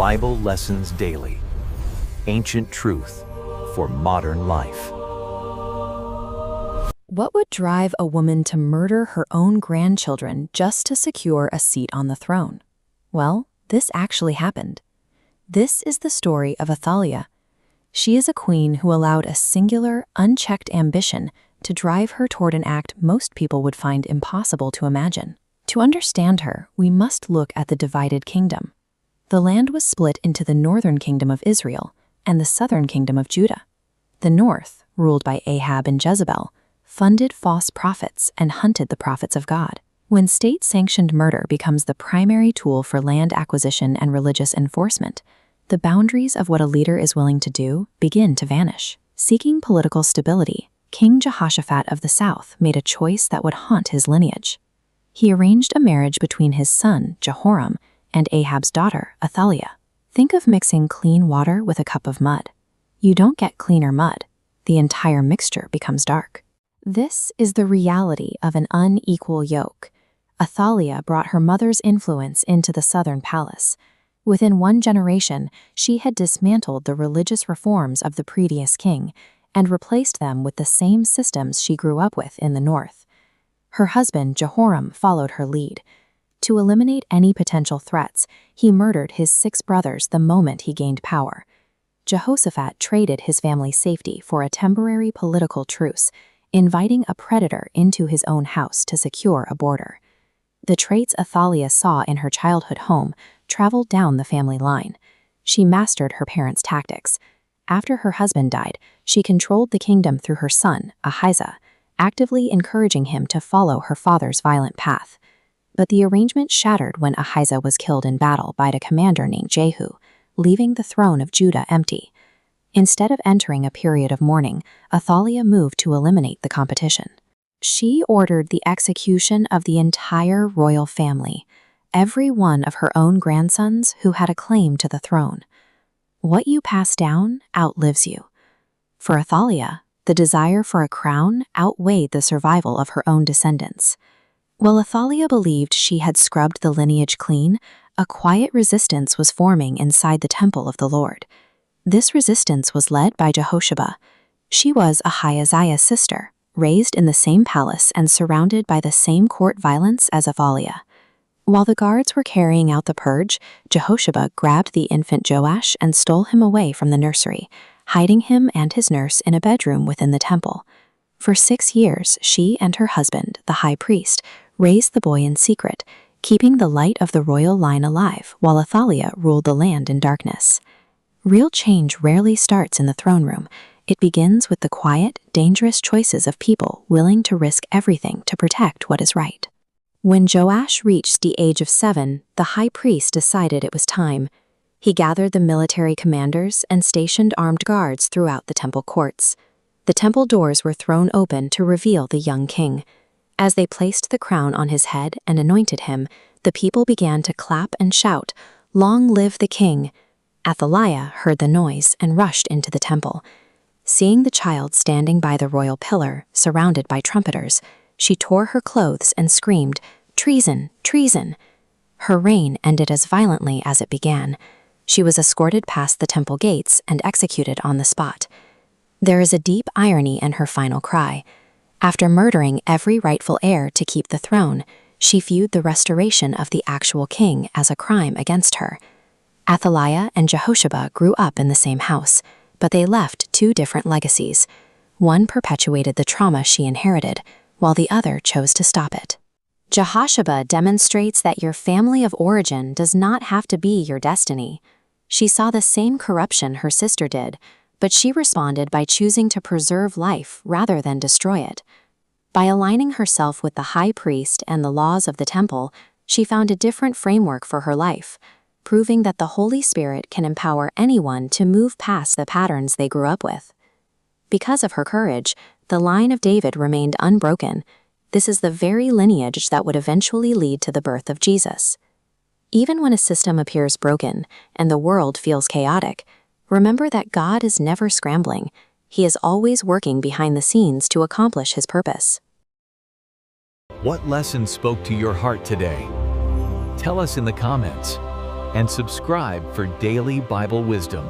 Bible Lessons Daily. Ancient truth for modern life. What would drive a woman to murder her own grandchildren just to secure a seat on the throne? Well, this actually happened. This is the story of Athaliah. She is a queen who allowed a singular, unchecked ambition to drive her toward an act most people would find impossible to imagine. To understand her, we must look at the divided kingdom. The land was split into the northern kingdom of Israel and the southern kingdom of Judah. The north, ruled by Ahab and Jezebel, funded false prophets and hunted the prophets of God. When state-sanctioned murder becomes the primary tool for land acquisition and religious enforcement, the boundaries of what a leader is willing to do begin to vanish. Seeking political stability, King Jehoshaphat of the south made a choice that would haunt his lineage. He arranged a marriage between his son, Jehoram, and Ahab's daughter, Athaliah. Think of mixing clean water with a cup of mud. You don't get cleaner mud. The entire mixture becomes dark. This is the reality of an unequal yoke. Athaliah brought her mother's influence into the southern palace. Within one generation, she had dismantled the religious reforms of the previous king and replaced them with the same systems she grew up with in the north. Her husband, Jehoram, followed her lead. To eliminate any potential threats, he murdered his 6 brothers the moment he gained power. Jehoshaphat traded his family's safety for a temporary political truce, inviting a predator into his own house to secure a border. The traits Athaliah saw in her childhood home traveled down the family line. She mastered her parents' tactics. After her husband died, she controlled the kingdom through her son, Ahaziah, actively encouraging him to follow her father's violent path. But the arrangement shattered when Ahaziah was killed in battle by a commander named Jehu, leaving the throne of Judah empty. Instead of entering a period of mourning, Athaliah moved to eliminate the competition. She ordered the execution of the entire royal family, every one of her own grandsons who had a claim to the throne. What you pass down outlives you. For Athaliah, the desire for a crown outweighed the survival of her own descendants. While Athaliah believed she had scrubbed the lineage clean, a quiet resistance was forming inside the temple of the Lord. This resistance was led by Jehosheba. She was Ahaziah's sister, raised in the same palace and surrounded by the same court violence as Athaliah. While the guards were carrying out the purge, Jehosheba grabbed the infant Joash and stole him away from the nursery, hiding him and his nurse in a bedroom within the temple. For 6 years, she and her husband, the high priest, raised the boy in secret, keeping the light of the royal line alive while Athaliah ruled the land in darkness. Real change rarely starts in the throne room. It begins with the quiet, dangerous choices of people willing to risk everything to protect what is right. When Joash reached the age of 7, the high priest decided it was time. He gathered the military commanders and stationed armed guards throughout the temple courts. The temple doors were thrown open to reveal the young king. As they placed the crown on his head and anointed him, the people began to clap and shout, "Long live the king!" Athaliah heard the noise and rushed into the temple. Seeing the child standing by the royal pillar, surrounded by trumpeters, she tore her clothes and screamed, "Treason! Treason!" Her reign ended as violently as it began. She was escorted past the temple gates and executed on the spot. There is a deep irony in her final cry. After murdering every rightful heir to keep the throne, she viewed the restoration of the actual king as a crime against her. Athaliah and Jehosheba grew up in the same house, but they left 2 different legacies. One perpetuated the trauma she inherited, while the other chose to stop it. Jehosheba demonstrates that your family of origin does not have to be your destiny. She saw the same corruption her sister did, but she responded by choosing to preserve life rather than destroy it. By aligning herself with the high priest and the laws of the temple, she found a different framework for her life, proving that the Holy Spirit can empower anyone to move past the patterns they grew up with. Because of her courage, the line of David remained unbroken. This is the very lineage that would eventually lead to the birth of Jesus. Even when a system appears broken and the world feels chaotic, remember that God is never scrambling. He is always working behind the scenes to accomplish his purpose. What lesson spoke to your heart today? Tell us in the comments. and subscribe for daily Bible wisdom.